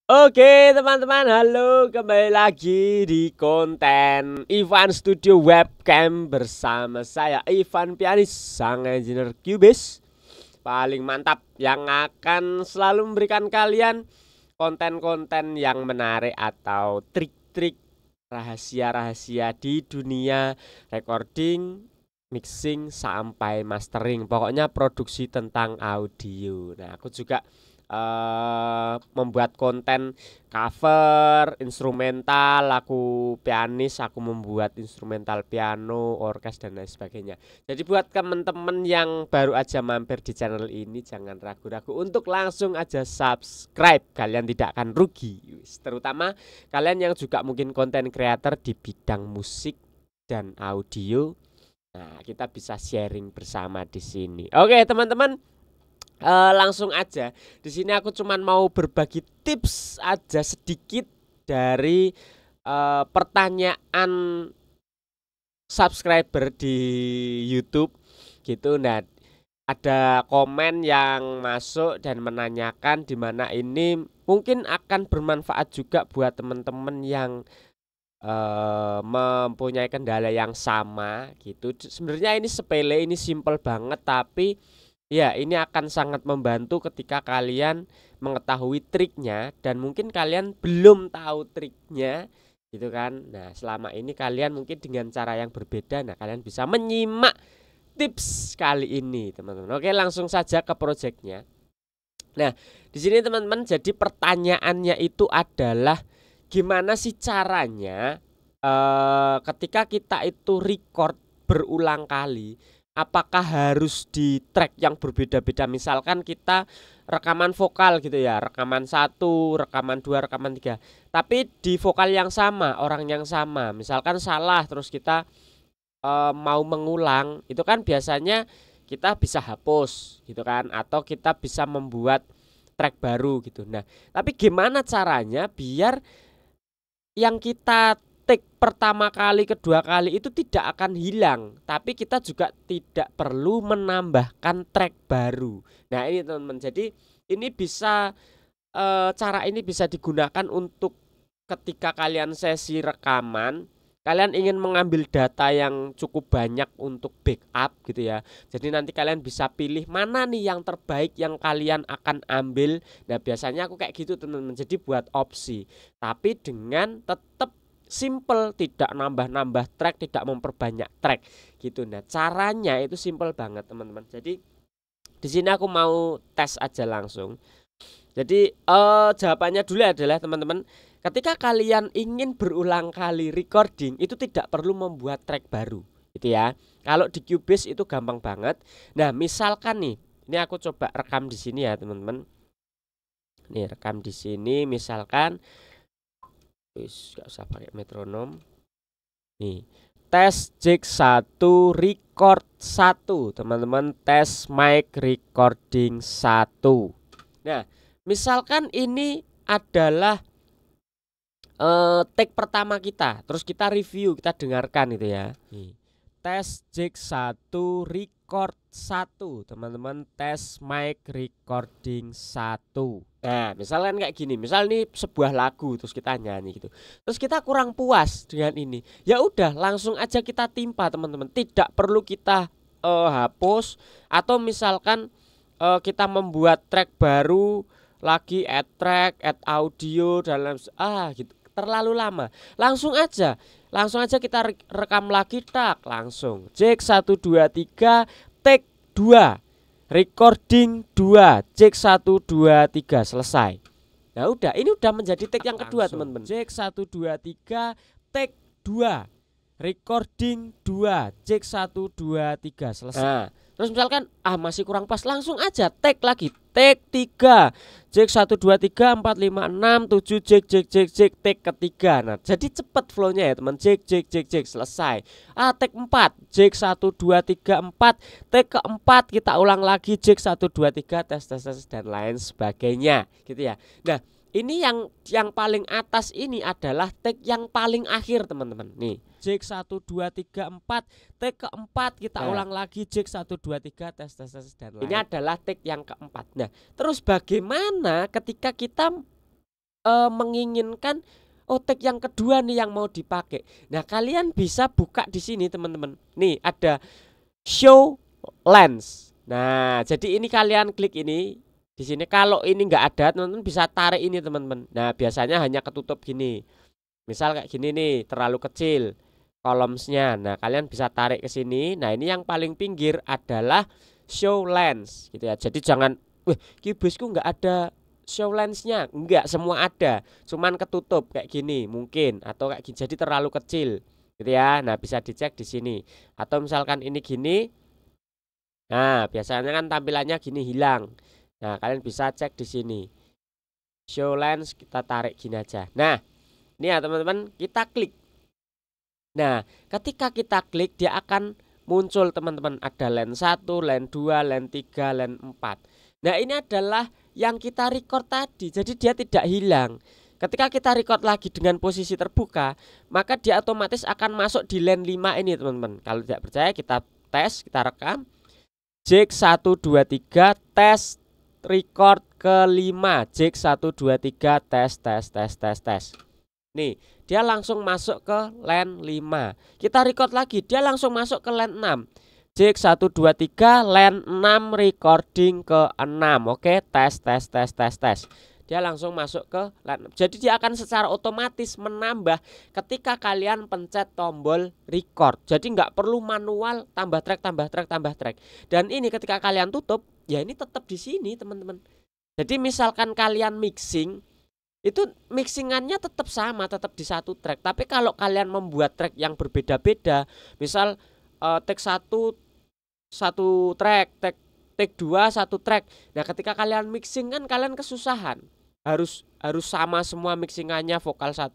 Oke teman-teman, halo, kembali lagi di konten Ivan Studio Webcam bersama saya Ivan Pianis, sang engineer Cubase paling mantap yang akan selalu memberikan kalian konten-konten yang menarik atau trik-trik rahasia-rahasia di dunia recording, mixing sampai mastering. Pokoknya produksi tentang audio. Nah, aku juga membuat konten cover instrumental, aku pianis, aku membuat instrumental piano, orkes dan lain sebagainya. Jadi buat temen-temen yang baru aja mampir di channel ini, jangan ragu-ragu untuk langsung aja subscribe, kalian tidak akan rugi. Terutama kalian yang juga mungkin konten creator di bidang musik dan audio. Nah, kita bisa sharing bersama di sini. Oke, teman-teman, langsung aja. Di sini aku cuman mau berbagi tips aja sedikit dari pertanyaan subscriber di YouTube gitu. Nah, ada komen yang masuk dan menanyakan di mana ini mungkin akan bermanfaat juga buat teman-teman yang mempunyai kendala yang sama gitu. Sebenarnya ini sepele, ini simple banget, tapi ya ini akan sangat membantu ketika kalian mengetahui triknya dan mungkin kalian belum tahu triknya gitu kan. Nah, selama ini kalian mungkin dengan cara yang berbeda. Nah, kalian bisa menyimak tips kali ini, teman-teman. Oke, langsung saja ke projectnya. Nah, di sini teman-teman, jadi pertanyaannya itu adalah gimana sih caranya ketika kita itu record berulang kali, apakah harus di track yang berbeda-beda? Misalkan kita rekaman vokal gitu ya, rekaman 1, rekaman 2, rekaman 3, tapi di vokal yang sama, orang yang sama. Misalkan salah terus kita mau mengulang, itu kan biasanya kita bisa hapus gitu kan, atau kita bisa membuat track baru gitu. Nah, tapi gimana caranya biar yang kita take pertama kali, kedua kali itu tidak akan hilang, tapi kita juga tidak perlu menambahkan track baru. Nah, ini teman-teman, jadi ini bisa cara ini bisa digunakan untuk ketika kalian sesi rekaman, kalian ingin mengambil data yang cukup banyak untuk backup gitu ya. Jadi nanti kalian bisa pilih mana nih yang terbaik yang kalian akan ambil. Nah, biasanya aku kayak gitu teman-teman. Jadi buat opsi, tapi dengan tetap simple, tidak nambah-nambah track, tidak memperbanyak track gitu. Nah, caranya itu simple banget teman-teman. Jadi di sini aku mau tes aja langsung. Jadi jawabannya dulu adalah teman-teman, ketika kalian ingin berulang kali recording itu tidak perlu membuat track baru gitu ya. Kalau di Cubase itu gampang banget. Nah, misalkan nih, ini aku coba rekam di sini ya teman-teman. Nih, rekam di sini misalkan, wis gak usah pakai metronom. Nih, tes jack 1 record 1 teman-teman, tes mic recording 1. Nah, misalkan ini adalah take pertama kita, terus kita review, kita dengarkan itu ya. Nih, tes jack 1 record 1 teman-teman, tes mic recording 1. Nah, misalkan kayak gini, misal ini sebuah lagu terus kita nyanyi gitu, terus kita kurang puas dengan ini, ya udah langsung aja kita timpa teman-teman, tidak perlu kita hapus, atau misalkan kita membuat track baru lagi, add track, add audio dalam gitu terlalu lama. Langsung aja kita rekam lagi, tak langsung jack 1 2 3 take 2 recording 2 jack 1 2 3 selesai. Nah, udah, ini udah menjadi take yang kedua teman-teman. Jack 1 2 3 take 2 recording 2 jack 1 2 3 selesai. Nah, terus misalkan masih kurang pas, langsung aja take lagi, take 3 jack 1 2 3 4 5 6 7 jack take ketiga. Nah, jadi cepet flownya ya teman, jack selesai. Take 4 jack 1 2 3 4 take keempat, kita ulang lagi jack 1 2 3 tes dan lain sebagainya gitu ya. Nah, ini yang paling atas ini adalah take yang paling akhir teman-teman. Nih, jack 1 2 3 4 take keempat, kita ulang lagi jack 1 2 3 tes dan lain. Ini adalah take yang keempat. Nah, terus bagaimana ketika kita menginginkan tag yang kedua nih yang mau dipakai. Nah, kalian bisa buka di sini teman-teman. Nih ada show lens. Nah, jadi ini kalian klik ini di sini. Kalau ini nggak ada, teman-teman bisa tarik ini teman-teman. Nah, biasanya hanya ketutup gini. Misal kayak gini nih, terlalu kecil columns-nya. Nah, kalian bisa tarik ke sini. Nah, ini yang paling pinggir adalah show lens gitu ya. Jadi jangan, wih, kibosku nggak ada show lens-nya. Enggak, semua ada. Cuman ketutup kayak gini mungkin atau kayak gini. Jadi terlalu kecil gitu ya. Nah, bisa dicek di sini. Atau misalkan ini gini. Nah, biasanya kan tampilannya gini hilang. Nah, kalian bisa cek di sini. Show lens kita tarik gini aja. Nah, ini ya teman-teman, kita klik. Nah, ketika kita klik dia akan muncul teman-teman, ada lens 1, lens 2, lens 3, lens 4. Nah, ini adalah yang kita record tadi. Jadi dia tidak hilang. Ketika kita record lagi dengan posisi terbuka, maka dia otomatis akan masuk di lens 5 ini teman-teman. Kalau tidak percaya kita tes, kita rekam. Jig 1 2 3 tes record kelima. Jig 1 2 3 tes. Nih, dia langsung masuk ke lens 5. Kita record lagi, dia langsung masuk ke lens 6. Jig 1 2 3 lens 6 recording ke 6. Oke, tes. Dia langsung masuk ke lens 6. Jadi dia akan secara otomatis menambah ketika kalian pencet tombol record. Jadi nggak perlu manual tambah track. Dan ini ketika kalian tutup, ya ini tetap di sini, teman-teman. Jadi misalkan kalian mixing, itu mixingannya tetap sama, tetap di satu track. Tapi kalau kalian membuat track yang berbeda-beda, misal take 1 satu track, take 2 satu track. Nah, ketika kalian mixing kan kalian kesusahan. Harus sama semua mixingannya, vokal 1,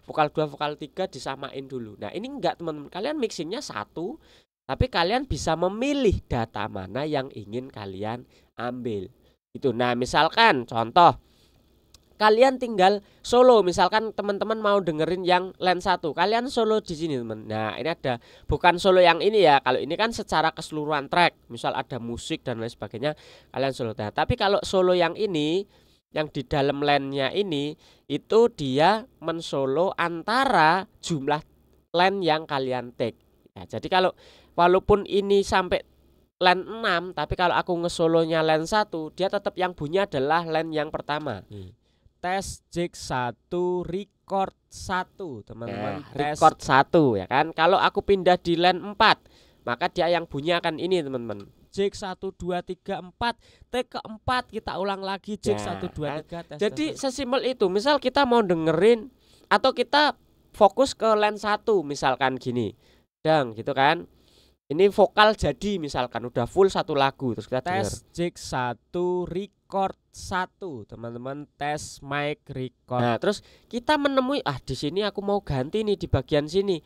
vokal 2, vokal 3 disamain dulu. Nah, ini enggak teman-teman. Kalian mixingnya satu, tapi kalian bisa memilih data mana yang ingin kalian ambil. Itu. Nah, misalkan contoh kalian tinggal solo, misalkan teman-teman mau dengerin yang lens 1, kalian solo di sini teman. Nah, ini ada, bukan solo yang ini ya. Kalau ini kan secara keseluruhan track, misal ada musik dan lain sebagainya, kalian solo. Nah, tapi kalau solo yang ini, yang di dalam lensnya ini, itu dia mensolo antara jumlah lens yang kalian take. Nah, jadi kalau walaupun ini sampai lens 6, tapi kalau aku ngesolonya lens 1, dia tetap yang bunyi adalah lens yang pertama. Tes jig 1 record 1 teman-teman. Nah, record 1 ya kan. Kalau aku pindah di lens 4, maka dia yang bunyi akan ini teman-teman. Jig 1 2 3 4, take keempat kita ulang lagi jig 1 2 3 tes. Jadi sesimpel itu. Misal kita mau dengerin atau kita fokus ke lens 1 misalkan gini. Dang gitu kan. Ini vokal jadi misalkan udah full satu lagu, terus kita tes jig 1 record 1 teman-teman, tes mic record. Nah, terus kita menemui di sini aku mau ganti nih di bagian sini.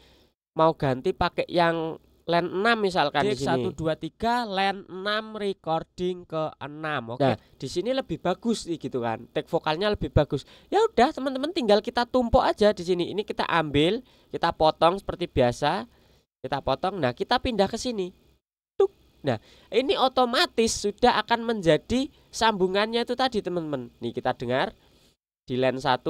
Mau ganti pakai yang lens 6 misalkan jig di sini. 1 2 3 lens 6 recording ke 6. Oke. Nah, di sini lebih bagus nih gitu kan. Take vokalnya lebih bagus. Ya udah teman-teman tinggal kita tumpuk aja di sini. Ini kita ambil, kita potong seperti biasa. Kita potong, nah kita pindah ke sini. Tuk. Nah, ini otomatis sudah akan menjadi sambungannya itu tadi teman-teman. Nih kita dengar di lens 1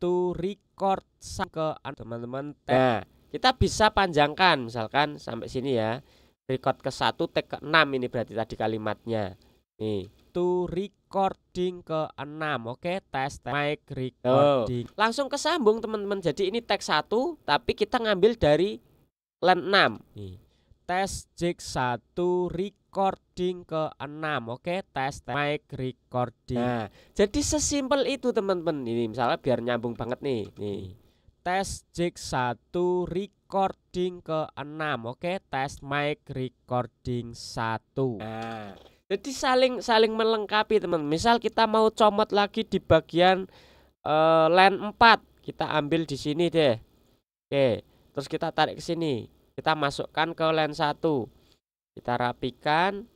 to record ke teman-teman. Nah, kita bisa panjangkan misalkan sampai sini ya. Record ke 1, take ke 6 ini berarti tadi kalimatnya. Nih, to recording ke 6. Oke, tes mic recording. Langsung kesambung teman-teman. Jadi ini take 1 tapi kita ngambil dari lens 6. Nih. Tes jig 1 recording ke 6. Oke, tes mic recording. Nah, jadi sesimpel itu teman-teman. Ini misalnya biar nyambung banget nih. Nih. Tes jig 1 recording ke 6. Oke, tes mic recording 1. Nah, jadi saling melengkapi teman. Misal kita mau comot lagi di bagian lens 4, kita ambil di sini deh. Oke. Terus kita tarik ke sini, kita masukkan ke lens 1, kita rapikan.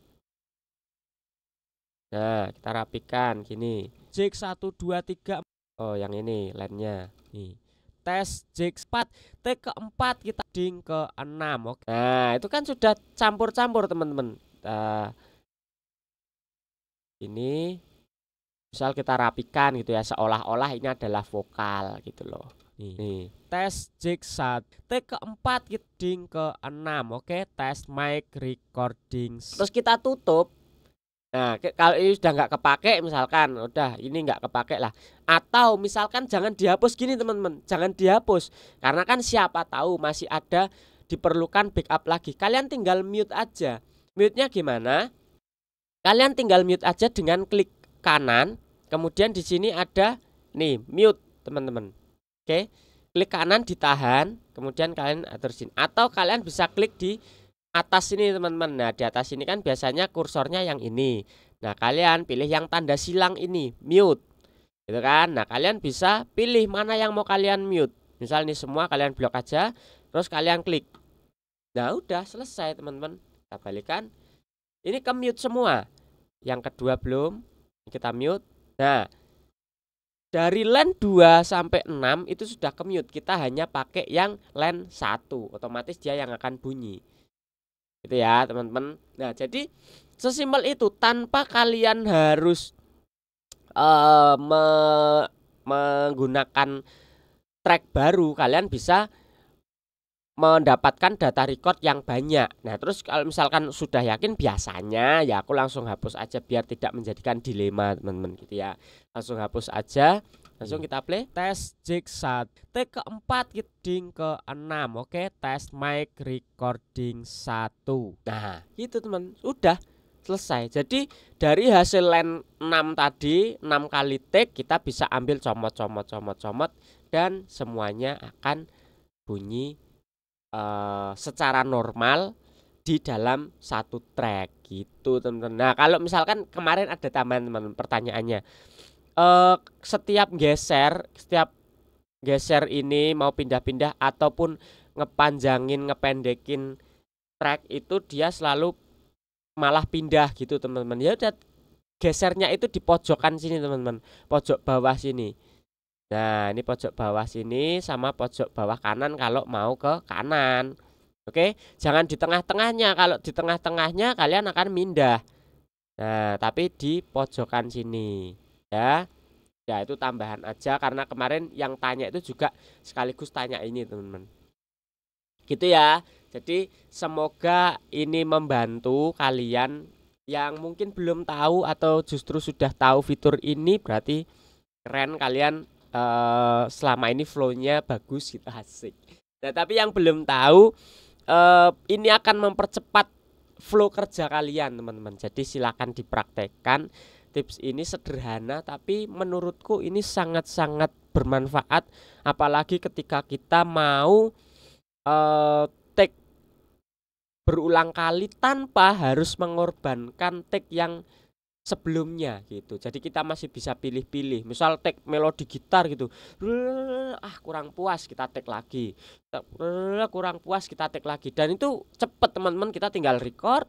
Nah, kita rapikan gini. Jig 1 2 3. Oh, yang ini lensnya. Nih. Tes jig 4, take keempat kita ding ke 6. Oke. Nah, itu kan sudah campur-campur teman-teman. Nah, ini Misal kita rapikan gitu ya, seolah-olah ini adalah vokal gitu loh. Nih, tes jig 1, take keempat, ding ke-6. Oke, tes mic recording. Terus kita tutup. Nah, kalau ini sudah nggak kepake, misalkan udah ini nggak kepake lah. Atau misalkan jangan dihapus gini teman-teman, jangan dihapus. Karena kan siapa tahu masih ada diperlukan backup lagi. Kalian tinggal mute aja. Mute-nya gimana? Kalian tinggal mute aja dengan klik kanan. Kemudian di sini ada nih mute teman-teman. Oke, klik kanan ditahan, kemudian kalian atur sini. Atau kalian bisa klik di atas sini teman-teman. Nah di atas ini kan biasanya kursornya yang ini. Nah kalian pilih yang tanda silang ini, mute, gitu kan. Nah kalian bisa pilih mana yang mau kalian mute. Misal ini semua kalian blok aja, terus kalian klik. Nah udah selesai teman-teman. Kita balikan. Ini ke mute semua. Yang kedua belum, kita mute. Nah dari line 2 sampai 6 itu sudah ke mute. Kita hanya pakai yang line 1, otomatis dia yang akan bunyi. Gitu ya, teman-teman. Nah, jadi sesimpel itu, tanpa kalian harus menggunakan track baru, kalian bisa mendapatkan data record yang banyak. Nah terus kalau misalkan sudah yakin, biasanya ya aku langsung hapus aja biar tidak menjadikan dilema teman-teman gitu ya. Langsung hapus aja, langsung kita play. Tes jig 1, take keempat, ding ke-6. Oke, tes mic recording 1. Nah gitu teman, udah selesai. Jadi dari hasil line 6 tadi, 6 kali take, kita bisa ambil comot dan semuanya akan bunyi secara normal di dalam satu track gitu teman-teman. Nah kalau misalkan kemarin ada tambahan teman-teman, pertanyaannya setiap geser ini mau pindah-pindah ataupun ngepanjangin ngependekin track itu dia selalu malah pindah gitu teman-teman. Ya udah, gesernya itu di pojokan sini teman-teman, pojok bawah sini. Nah ini pojok bawah sini sama pojok bawah kanan kalau mau ke kanan. Oke, jangan di tengah-tengahnya. Kalau di tengah-tengahnya kalian akan mindah. Nah tapi di pojokan sini ya. Ya itu tambahan aja, karena kemarin yang tanya itu juga sekaligus tanya ini teman-teman. Gitu ya. Jadi semoga ini membantu kalian yang mungkin belum tahu atau justru sudah tahu fitur ini. Berarti keren, kalian selama ini flow-nya bagus gitu, asik. Nah tapi yang belum tahu, ini akan mempercepat flow kerja kalian teman-teman. Jadi silakan dipraktekkan. Tips ini sederhana tapi menurutku ini sangat-sangat bermanfaat. Apalagi ketika kita mau take berulang kali tanpa harus mengorbankan take yang sebelumnya gitu. Jadi kita masih bisa pilih-pilih. Misal take melodi gitar gitu, kurang puas, kita take lagi. Kurang puas, kita take lagi. Dan itu cepet teman-teman, kita tinggal record,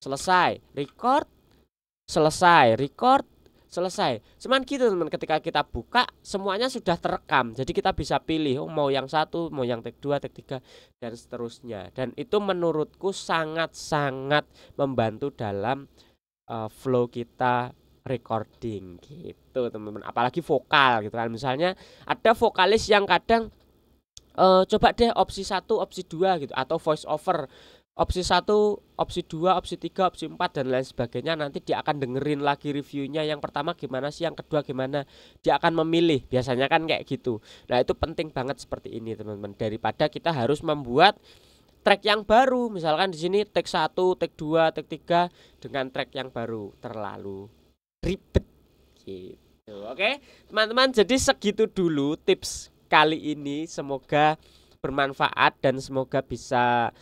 selesai, record, selesai, record, selesai. Cuman gitu teman, ketika kita buka semuanya sudah terekam. Jadi kita bisa pilih, mau yang 1, mau yang take 2, take 3 dan seterusnya. Dan itu menurutku sangat-sangat membantu dalam flow kita recording gitu teman-teman. Apalagi vokal gitu kan. Misalnya ada vokalis yang kadang coba deh opsi 1, opsi 2 gitu, atau voice over. Opsi 1, opsi 2, opsi 3, opsi 4 dan lain sebagainya. Nanti dia akan dengerin lagi reviewnya. Yang pertama gimana sih, yang kedua gimana. Dia akan memilih. Biasanya kan kayak gitu. Nah itu penting banget seperti ini teman-teman. Daripada kita harus membuat track yang baru, misalkan di sini take 1, take 2, take 3 dengan track yang baru, terlalu ribet gitu. Oke, teman-teman, jadi segitu dulu tips kali ini. Semoga bermanfaat dan semoga bisa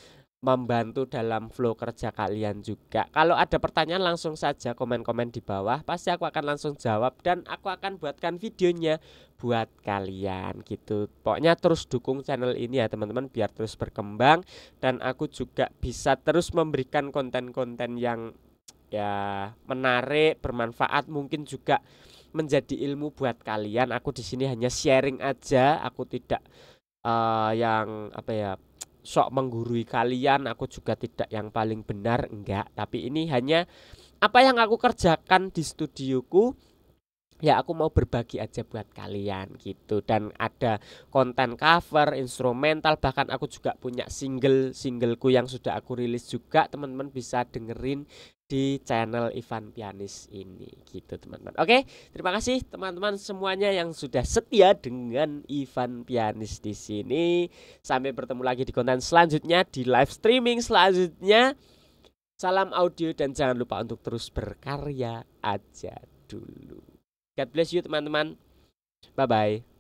membantu dalam flow kerja kalian juga. Kalau ada pertanyaan langsung saja komen-komen di bawah, pasti aku akan langsung jawab dan aku akan buatkan videonya buat kalian gitu. Pokoknya terus dukung channel ini ya teman-teman, biar terus berkembang dan aku juga bisa terus memberikan konten-konten yang ya menarik, bermanfaat, mungkin juga menjadi ilmu buat kalian. Aku di sini hanya sharing aja, aku tidak yang apa ya, sok menggurui kalian. Aku juga tidak yang paling benar, enggak. Tapi ini hanya apa yang aku kerjakan di studioku ya aku mau berbagi aja buat kalian gitu. Dan ada konten cover, instrumental, bahkan aku juga punya singleku yang sudah aku rilis juga, teman-teman bisa dengerin di channel Ivan Pianis ini gitu teman-teman. Oke, terima kasih teman-teman semuanya yang sudah setia dengan Ivan Pianis di sini. Sampai bertemu lagi di konten selanjutnya, di live streaming selanjutnya. Salam audio dan jangan lupa untuk terus berkarya aja dulu. God bless you teman-teman. Bye bye.